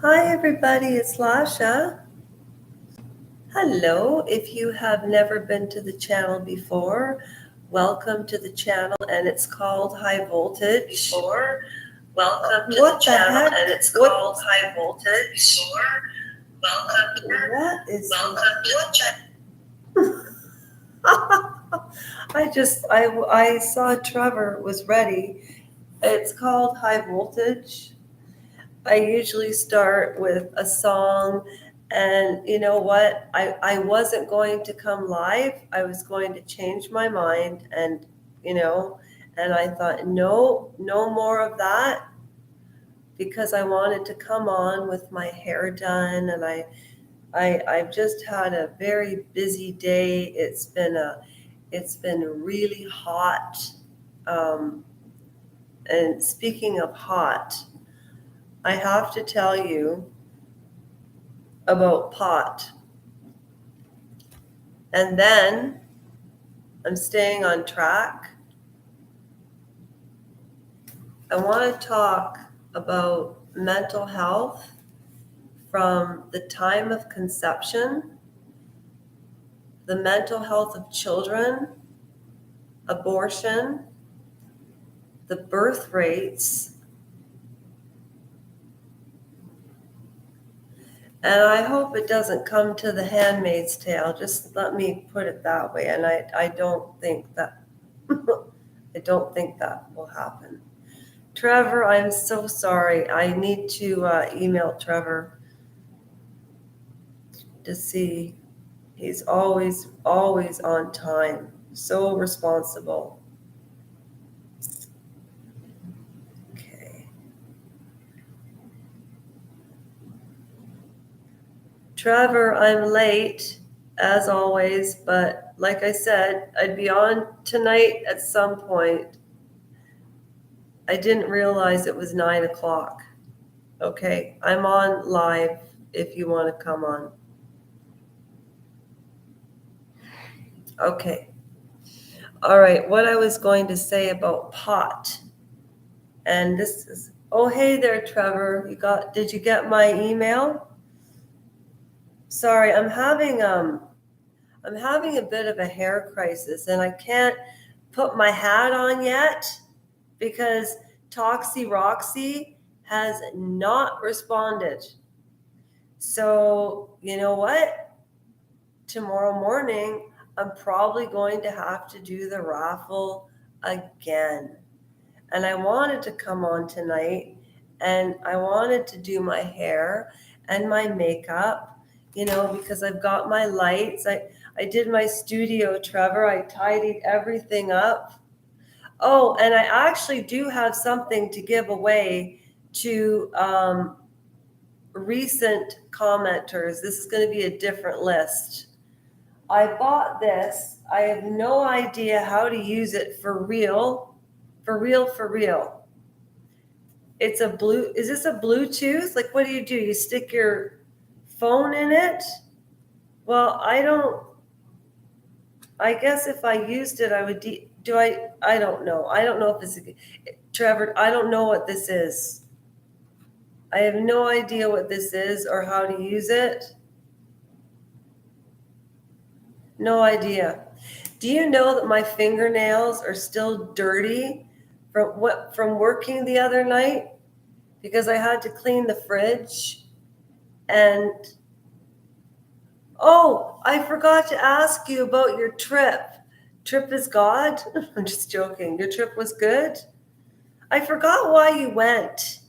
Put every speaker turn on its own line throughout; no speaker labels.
Hi, everybody, it's Lasha. Hello, if you have never been to the channel before, welcome to the channel, and it's called High Voltage. Welcome to the channel, and it's called High Voltage. What is welcome to the channel. I saw Trevor was ready. It's called High Voltage. I usually start with a song, and you know what? I wasn't going to come live. I was going to change my mind, and and I thought, no more of that, because I wanted to come on with my hair done, and I've just had a very busy day. It's been really hot. And speaking of hot, I have to tell you about pot. And then I'm staying on track. I want to talk about mental health from the time of conception, the mental health of children, abortion, the birth rates, and I hope it doesn't come to the Handmaid's Tale. Just let me put it that way. And I don't think that I don't think that will happen. Trevor, I'm so sorry. I need to email Trevor to see. He's always on time. So responsible. Okay. Trevor, I'm late, as always, but like I said, I'd be on tonight at some point. I didn't realize it was 9 o'clock. Okay, I'm on live if you want to come on. Okay. All right, what I was going to say about pot. And this is, oh, hey there, Trevor. Did you get my email? Sorry, I'm having a bit of a hair crisis, and I can't put my hat on yet because Toxie Roxy has not responded. So, you know what? Tomorrow morning, I'm probably going to have to do the raffle again. And I wanted to come on tonight, and I wanted to do my hair and my makeup, because I've got my lights. I did my studio, Trevor. I tidied everything up. Oh, and I actually do have something to give away to recent commenters. This is going to be a different list. I bought this. I have no idea how to use it for real. Is this a Bluetooth? Like, what do? You stick your phone in it? Well, I guess if I used it, I would I don't know. I don't know if it's Trevor, I don't know what this is. I have no idea what this is or how to use it. No idea. Do you know that my fingernails are still dirty from working the other night? Because I had to clean the fridge. And oh, I forgot to ask you about your trip. Trip is God? I'm just joking. Your trip was good? I forgot why you went.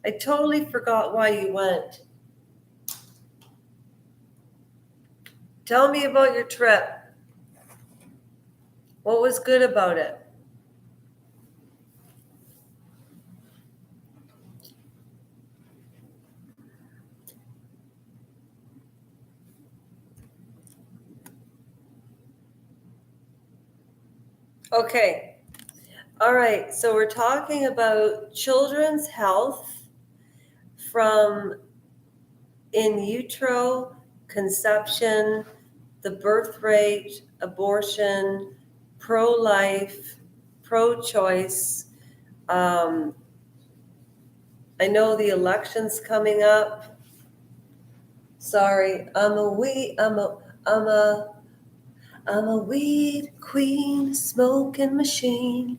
I totally forgot why you went. Tell me about your trip. What was good about it? Okay. All right. So we're talking about children's health from in utero, conception, the birth rate, abortion, pro-life, pro-choice, and I know the election's coming up. Sorry, I'm a weed queen, smoking machine.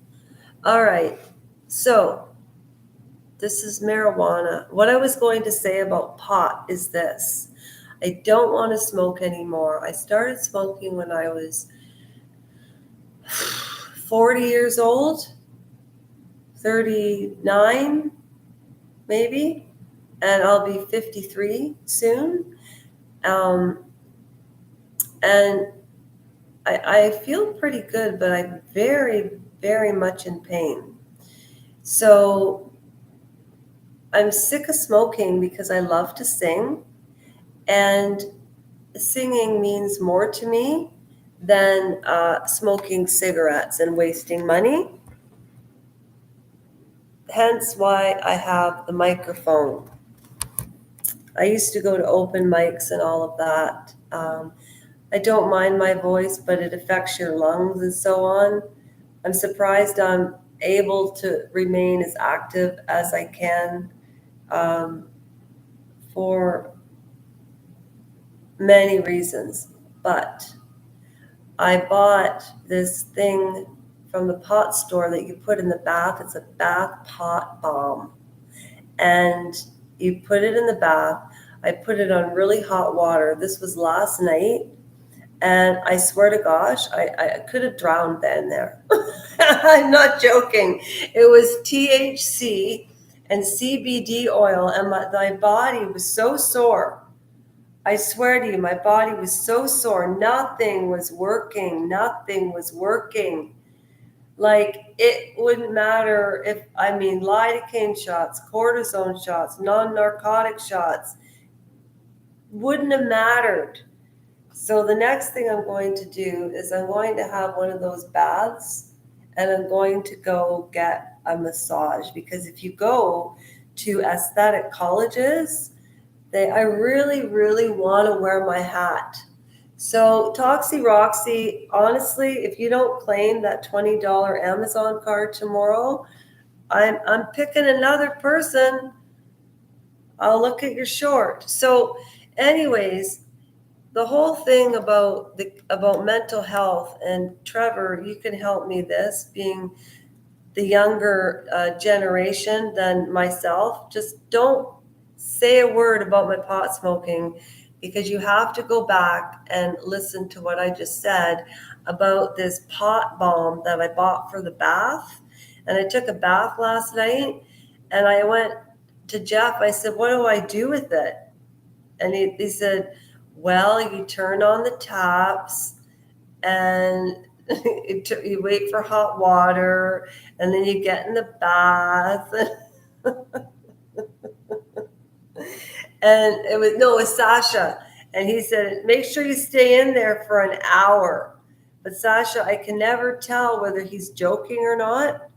All right, so this is marijuana. What I was going to say about pot is this. I don't want to smoke anymore. I started smoking when I was 40 years old, 39 maybe, and I'll be 53 soon. And I feel pretty good, but I'm very, very much in pain. So I'm sick of smoking because I love to sing, and singing means more to me than smoking cigarettes and wasting money. Hence why I have the microphone. I used to go to open mics and all of that. I don't mind my voice, but it affects your lungs and so on. I'm surprised I'm able to remain as active as I can for many reasons. But I bought this thing from the pot store that you put in the bath. It's a bath pot balm. And you put it in the bath. I put it on really hot water. This was last night. And I swear to gosh, I could have drowned then there. I'm not joking. It was THC and CBD oil, and my body was so sore. I swear to you, my body was so sore. Nothing was working. Nothing was working. Like, it wouldn't matter if, lidocaine shots, cortisone shots, non-narcotic shots, wouldn't have mattered. So the next thing I'm going to do is I'm going to have one of those baths, and I'm going to go get a massage, because if you go to aesthetic colleges, I really, really want to wear my hat. So Toxie Roxy, honestly, if you don't claim that $20 Amazon card tomorrow, I'm picking another person. I'll look at your short. So anyways, the whole thing about mental health, and Trevor, you can help me this, being the younger generation than myself, just don't say a word about my pot smoking, because you have to go back and listen to what I just said about this pot balm that I bought for the bath. And I took a bath last night, and I went to Jeff. I said, what do I do with it? And he said, well, you turn on the taps, and you wait for hot water, and then you get in the bath. And it was Sasha. And he said, make sure you stay in there for an hour. But Sasha, I can never tell whether he's joking or not.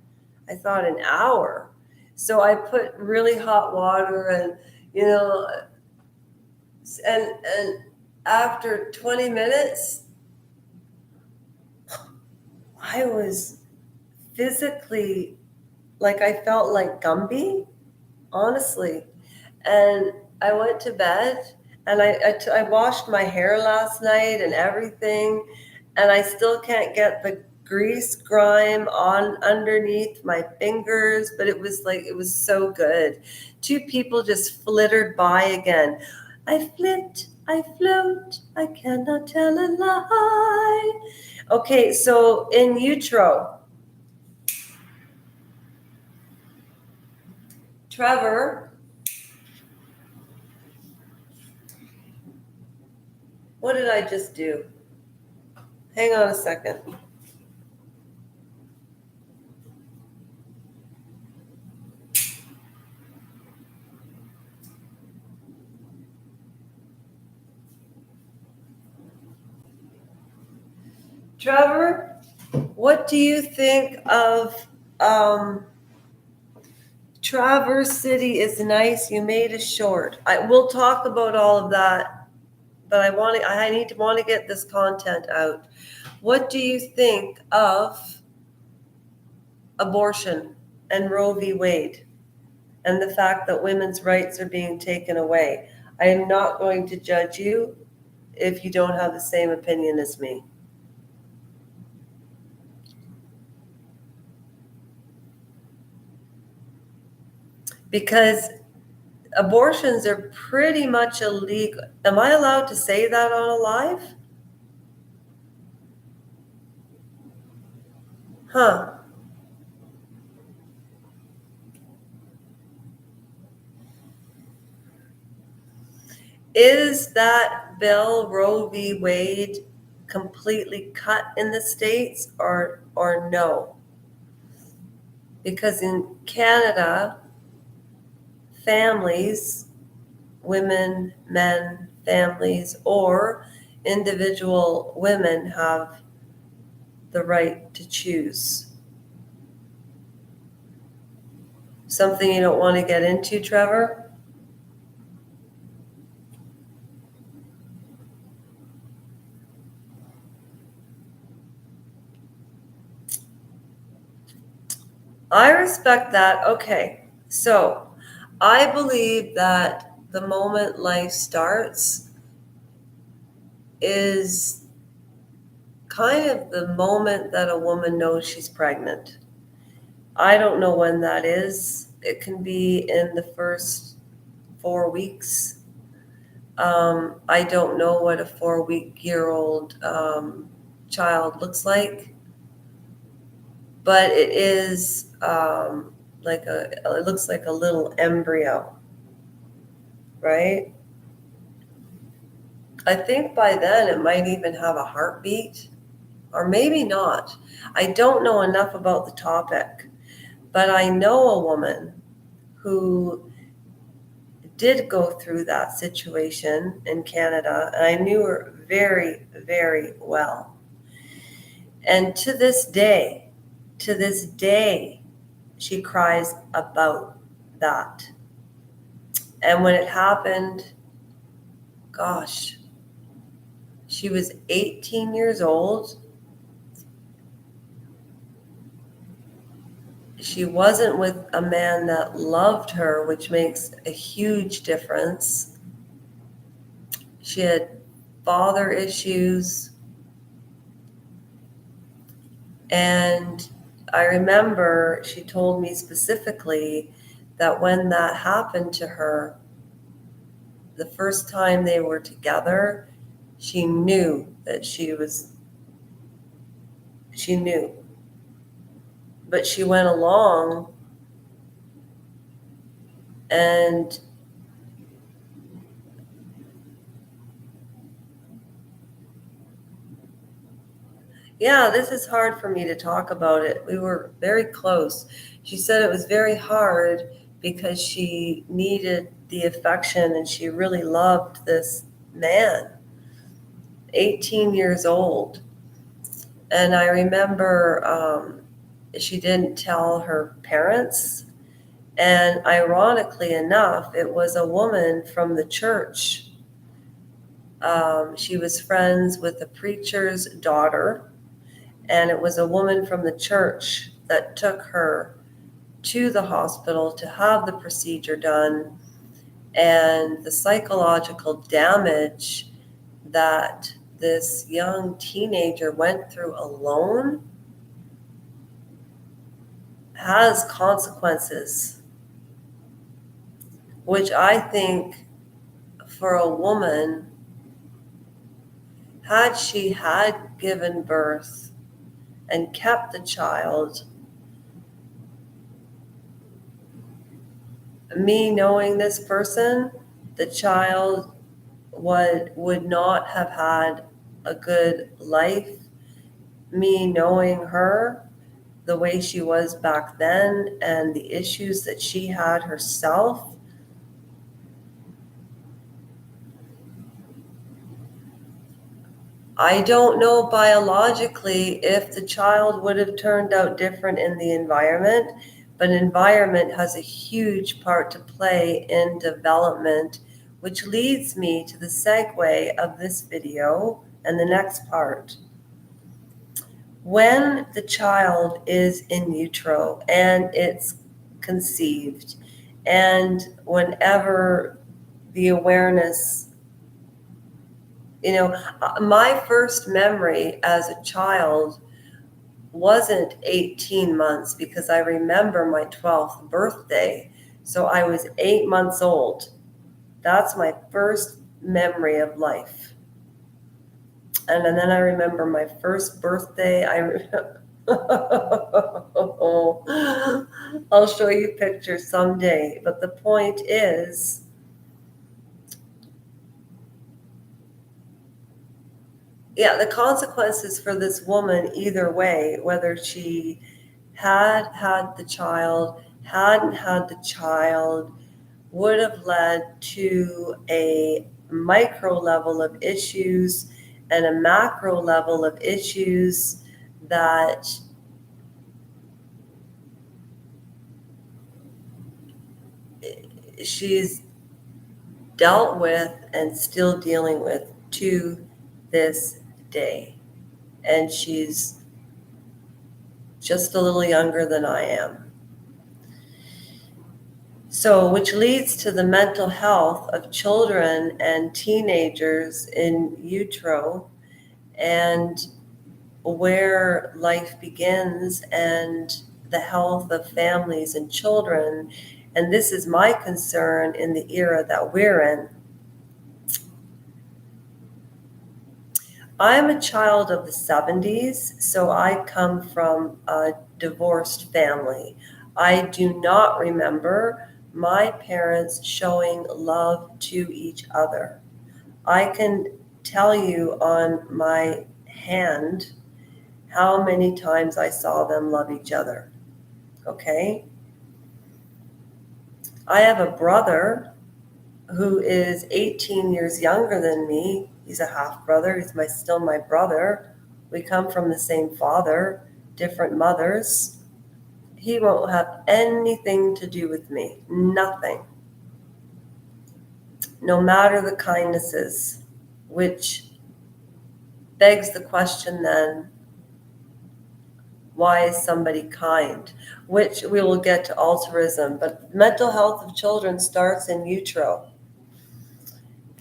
I thought an hour. So I put really hot water, and, and after 20 minutes, I was physically, like, I felt like Gumby, honestly. And I went to bed, and I washed my hair last night and everything, and I still can't get the grease grime on underneath my fingers, but it was so good. Two people just flittered by again. I flit, I float, I cannot tell a lie. Okay, so in utero, Trevor, what did I just do? Hang on a second. Trevor, what do you think of Traverse City is nice. You made a short. We'll talk about all of that, but I want to get this content out. What do you think of abortion and Roe v. Wade? and the fact that women's rights are being taken away. I am not going to judge you if you don't have the same opinion as me. Because abortions are pretty much illegal. Am I allowed to say that on a live? Huh. Is that bill, Roe v. Wade, completely cut in the States or no? Because in Canada, families, women, men, families, or individual women have the right to choose. Something you don't want to get into, Trevor? I respect that. Okay. So I believe that the moment life starts is kind of the moment that a woman knows she's pregnant. I don't know when that is. It can be in the first 4 weeks. I don't know what a 4-week-year-old child looks like, but it is it looks like a little embryo, right? I think by then it might even have a heartbeat, or maybe not. I don't know enough about the topic, but I know a woman who did go through that situation in Canada, and I knew her very, very well. And to this day, she cries about that. And when it happened, gosh, she was 18 years old. She wasn't with a man that loved her, which makes a huge difference. She had father issues. And I remember she told me specifically that when that happened to her, the first time they were together, she knew that she knew. But she went along and yeah, this is hard for me to talk about it. We were very close. She said it was very hard because she needed the affection and she really loved this man, 18 years old. And I remember she didn't tell her parents. And ironically enough, it was a woman from the church. She was friends with the preacher's daughter. And it was a woman from the church that took her to the hospital to have the procedure done. And the psychological damage that this young teenager went through alone has consequences, which I think for a woman, had she had given birth and kept the child, me knowing this person, the child would not have had a good life. Me knowing her, the way she was back then, and the issues that she had herself, I don't know biologically if the child would have turned out different in the environment, but environment has a huge part to play in development, which leads me to the segue of this video and the next part. When the child is in utero and it's conceived, And whenever the awareness, my first memory as a child wasn't 18 months, because I remember my 12th birthday. So I was 8 months old. That's my first memory of life. And then I remember my first birthday. I'll show you pictures someday. But the point is, the consequences for this woman, either way, whether she had the child, hadn't had the child, would have led to a micro level of issues and a macro level of issues that she's dealt with and still dealing with to this day. And she's just a little younger than I am. So, which leads to the mental health of children and teenagers in utero, and where life begins, and the health of families and children. And this is my concern in the era that we're in. I'm a child of the 70s, so I come from a divorced family. I do not remember my parents showing love to each other. I can tell you on my hand how many times I saw them love each other. Okay? I have a brother who is 18 years younger than me. He's a half brother. He's still my brother. We come from the same father, different mothers. He won't have anything to do with me. Nothing. No matter the kindnesses, which begs the question then, why is somebody kind? Which we will get to altruism, but mental health of children starts in utero.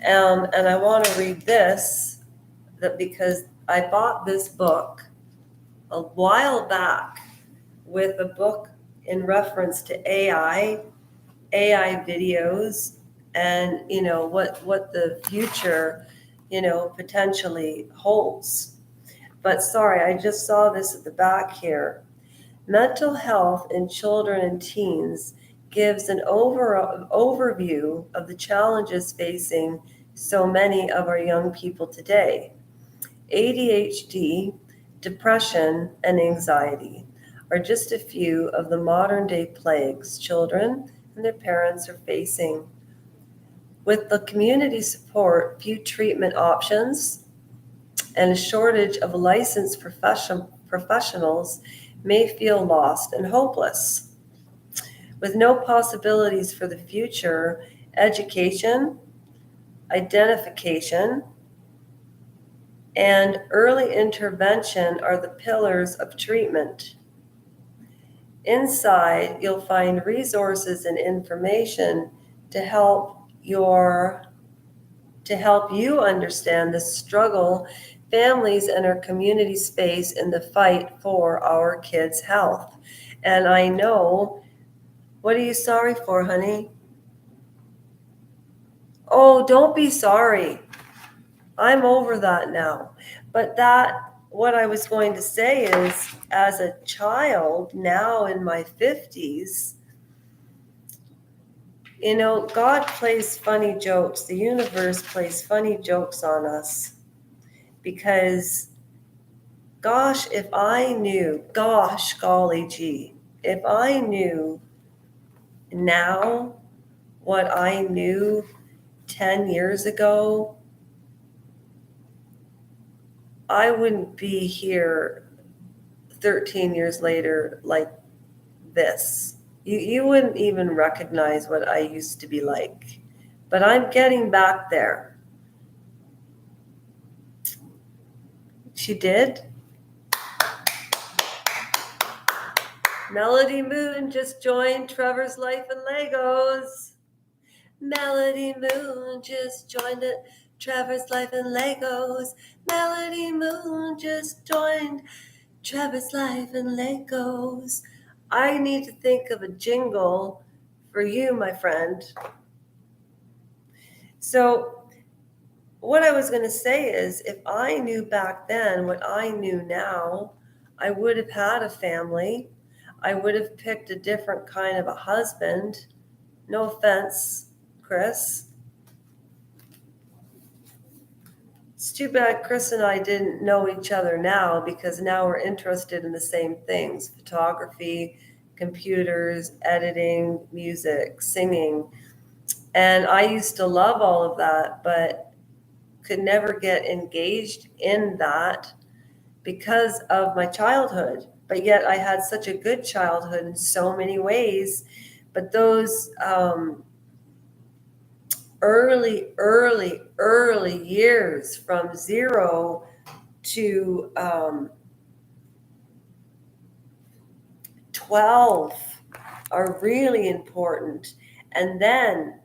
And I want to read this, because I bought this book a while back with a book in reference to AI videos, and what the future potentially holds. But sorry, I just saw this at the back here. Mental health in children and teens gives an overview of the challenges facing so many of our young people today. ADHD, depression, and anxiety are just a few of the modern day plagues children and their parents are facing. With the community support, few treatment options, and a shortage of licensed professionals, may feel lost and hopeless. With no possibilities for the future, education, identification, and early intervention are the pillars of treatment. Inside, you'll find resources and information to help you understand the struggle families and our community face in the fight for our kids' health. And I know, what are you sorry for, honey? Oh, don't be sorry. I'm over that now. But what I was going to say is, as a child, now in my 50s, God plays funny jokes. The universe plays funny jokes on us. Because, gosh, if I knew, gosh, golly gee, if I knew now what I knew 10 years ago, I wouldn't be here 13 years later like this. You wouldn't even recognize what I used to be like. But I'm getting back there. She did? Melody Moon just joined Trevor's Life in Legos. Melody Moon just joined it. Trevor's Life in Legos. Melody Moon just joined Trevor's Life in Legos. I need to think of a jingle for you, my friend. So what I was going to say is, if I knew back then what I knew now, I would have had a family. I would have picked a different kind of a husband. No offense, Chris. It's too bad Chris and I didn't know each other now, because now we're interested in the same things: photography, computers, editing, music, singing. And I used to love all of that, but could never get engaged in that because of my childhood. But yet I had such a good childhood in so many ways. But those early years from 0 to 12 are really important. And then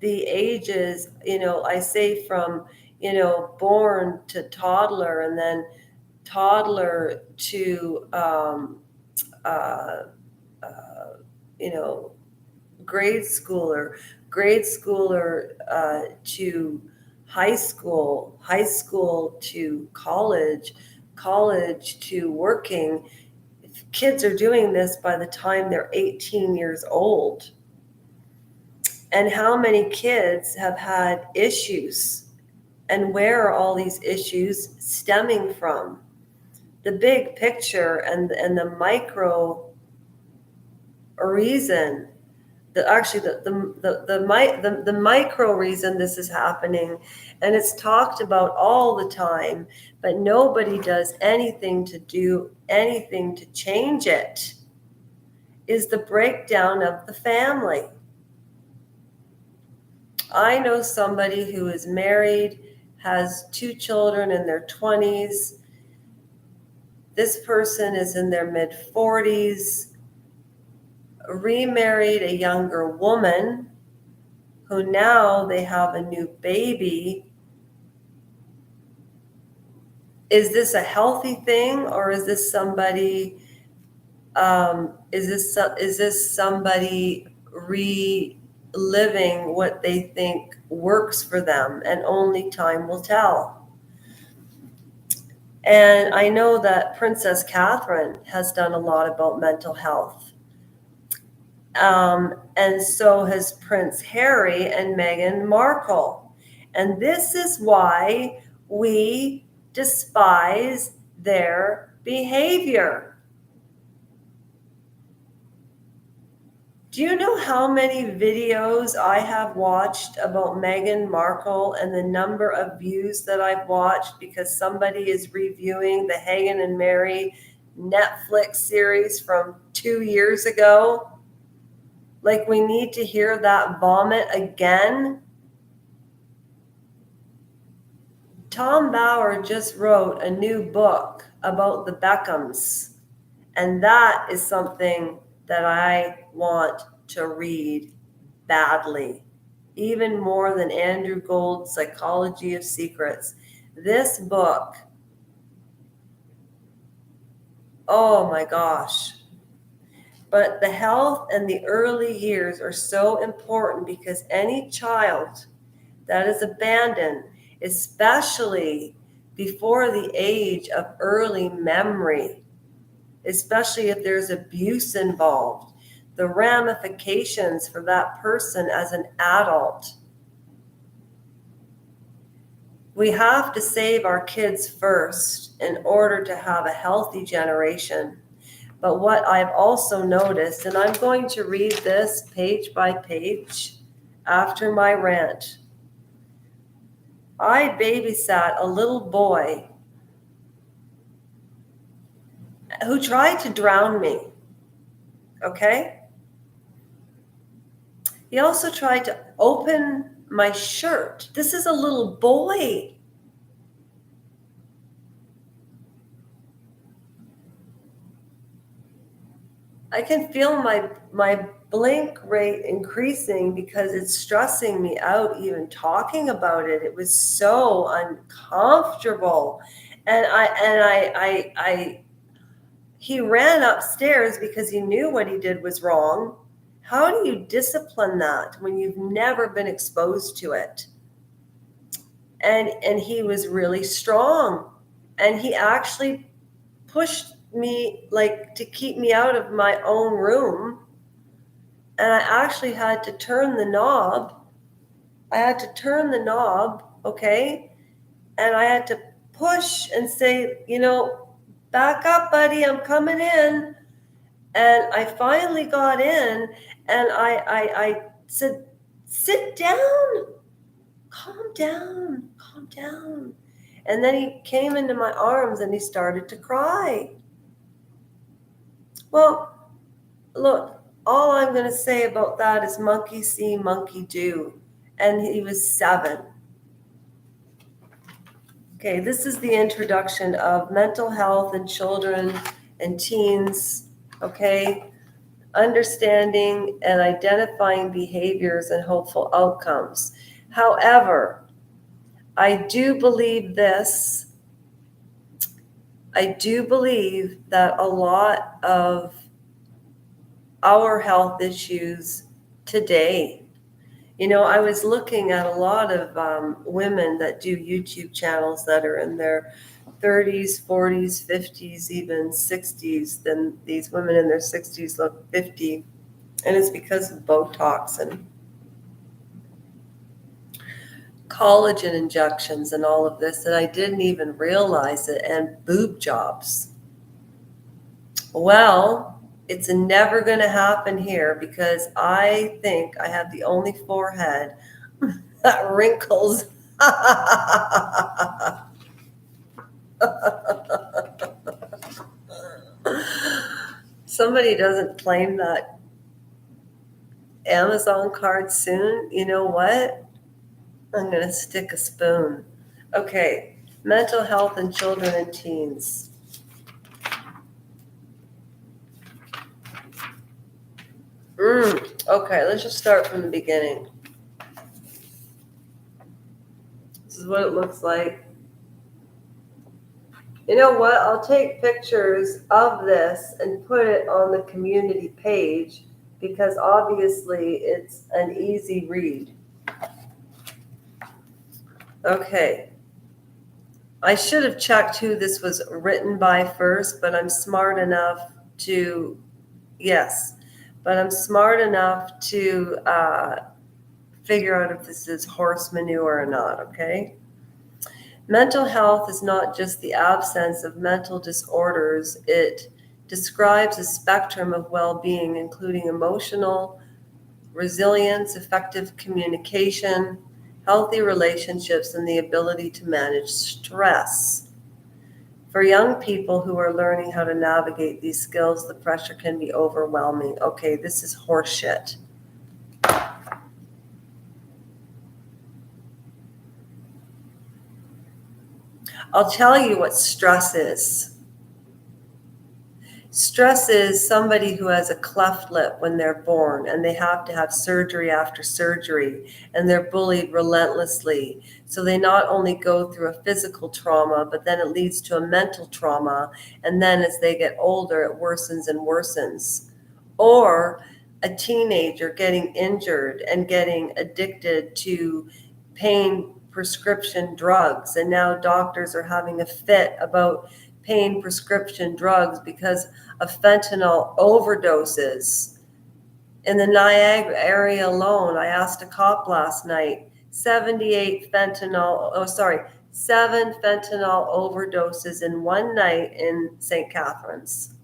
the ages, I say from, born to toddler, and then toddler to, grade schooler to high school to college to working. Kids are doing this by the time they're 18 years old. And how many kids have had issues? And where are all these issues stemming from? The big picture and the micro reason, the micro reason this is happening, and it's talked about all the time, but nobody does anything to change it, is the breakdown of the family. I know somebody who is married, has 2 children in their 20s. This person is in their mid-40s, remarried a younger woman who now they have a new baby. Is this a healthy thing, or is this somebody somebody reliving what they think works for them, and only time will tell? And I know that Princess Catherine has done a lot about mental health. And so has Prince Harry and Meghan Markle. And this is why we despise their behavior. Do you know how many videos I have watched about Meghan Markle, and the number of views that I've watched because somebody is reviewing the Hagen and Mary Netflix series from 2 years ago? Like, we need to hear that vomit again? Tom Bauer just wrote a new book about the Beckhams, and that is something that I want to read badly, even more than Andrew Gould's Psychology of Secrets. This book, oh my gosh. But the health and the early years are so important, because any child that is abandoned, especially before the age of early memory, especially if there's abuse involved, the ramifications for that person as an adult. We have to save our kids first in order to have a healthy generation. But what I've also noticed, and I'm going to read this page by page after my rant. I babysat a little boy who tried to drown me, okay? He also tried to open my shirt. This is a little boy. I can feel my blink rate increasing because it's stressing me out even talking about it. It was so uncomfortable. And he ran upstairs because he knew what he did was wrong. How do you discipline that when you've never been exposed to it? And he was really strong. And he actually pushed me like to keep me out of my own room. And I actually had to turn the knob. Okay? And I had to push and say, back up, buddy, I'm coming in. And I finally got in and I said, sit down, calm down, calm down. And then he came into my arms and he started to cry. Well, look, all I'm going to say about that is monkey see, monkey do. And he was 7. Okay, this is the introduction of mental health in children and teens, okay? Understanding and identifying behaviors and hopeful outcomes. However, I do believe that a lot of our health issues today, I was looking at a lot of women that do YouTube channels that are in their 30s, 40s, 50s, even 60s. Then these women in their 60s look 50. And it's because of Botox and collagen injections and all of this. And I didn't even realize it. And boob jobs. Well, it's never going to happen here because I think I have the only forehead that wrinkles. Somebody doesn't claim that Amazon card soon. You know what? I'm going to stick a spoon. Okay, mental health in children and teens. Okay, let's just start from the beginning. This is what it looks like. You know what? I'll take pictures of this and put it on the community page because obviously it's an easy read. Okay. I should have checked who this was written by first, but I'm smart enough to, figure out if this is horse manure or not, okay? Mental health is not just the absence of mental disorders. It describes a spectrum of well-being, including emotional resilience, effective communication, healthy relationships, and the ability to manage stress. For young people who are learning how to navigate these skills, the pressure can be overwhelming. Okay, this is horseshit. I'll tell you what stress is. Stress is somebody who has a cleft lip when they're born and they have to have surgery after surgery and they're bullied relentlessly. So they not only go through a physical trauma, but then it leads to a mental trauma. And then as they get older, it worsens and worsens. Or a teenager getting injured and getting addicted to pain prescription drugs. And now doctors are having a fit about pain prescription drugs because of fentanyl overdoses. In the Niagara area alone, I asked a cop last night, 7 fentanyl overdoses in one night in St. Catharines.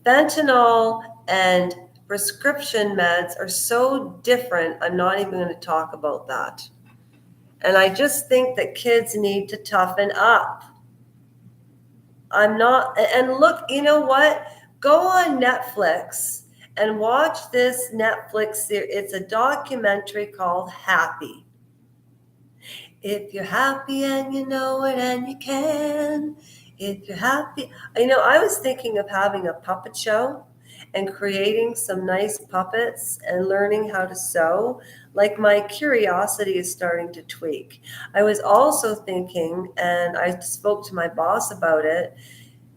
Fentanyl and prescription meds are so different, I'm not even going to talk about that. And I just think that kids need to toughen up. And look, you know what? Go on Netflix and watch this Netflix series. It's a documentary called Happy. If you're happy and you know it and you can, If you're happy, I was thinking of having a puppet show and creating some nice puppets and learning how to sew. Like my curiosity is starting to tweak. I was also thinking, and I spoke to my boss about it,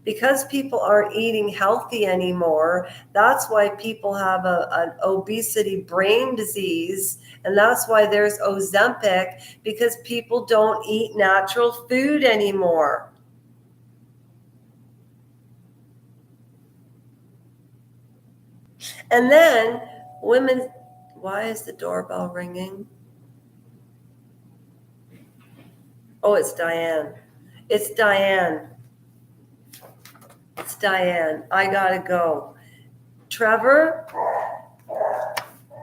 because people aren't eating healthy anymore. That's why people have an obesity brain disease. And that's why there's Ozempic, because people don't eat natural food anymore. And then women, why is the doorbell ringing? Oh, it's Diane. It's Diane. It's Diane. I gotta go. Trevor,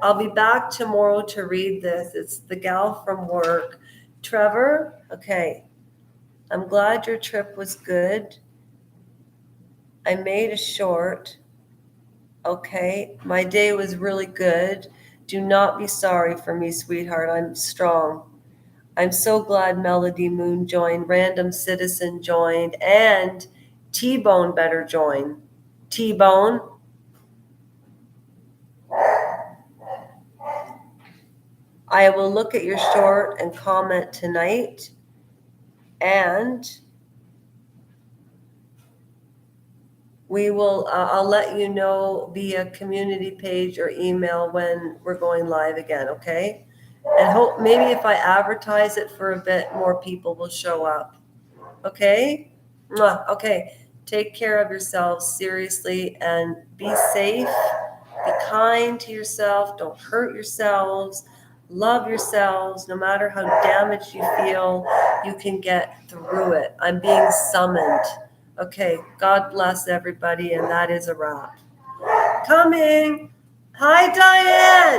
I'll be back tomorrow to read this. It's the gal from work. Trevor, okay. I'm glad your trip was good. I made a short. Okay. My day was really good. Do not be sorry for me, sweetheart. I'm strong. I'm so glad Melody Moon joined, Random Citizen joined, and T-Bone better join. T-Bone, I will look at your short and comment tonight, and we will, I'll let you know via community page or email when we're going live again, okay? And hope maybe if I advertise it for a bit, more people will show up. Okay? Mwah. Okay. Take care of yourselves seriously and be safe. Be kind to yourself. Don't hurt yourselves. Love yourselves. No matter how damaged you feel, you can get through it. I'm being summoned. Okay. God bless everybody. And that is a wrap. Coming. Hi, Diane.